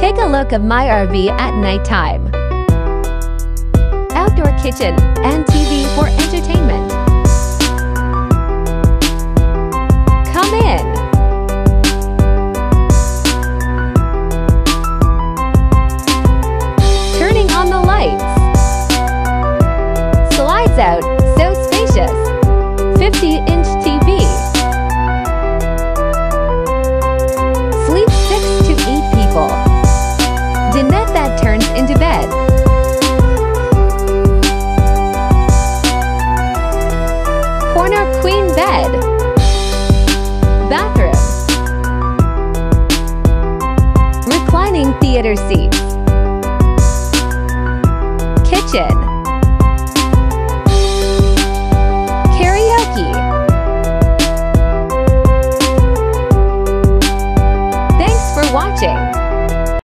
Take a look at my RV at nighttime. Outdoor kitchen and TV for entertainment. Come in. Turning on the lights. Slides out, so spacious. 50-inch TV. Sleep 6 to 8 people. Dinette that turns into bed. Corner queen bed. Bathroom. Reclining theater seats. Kitchen.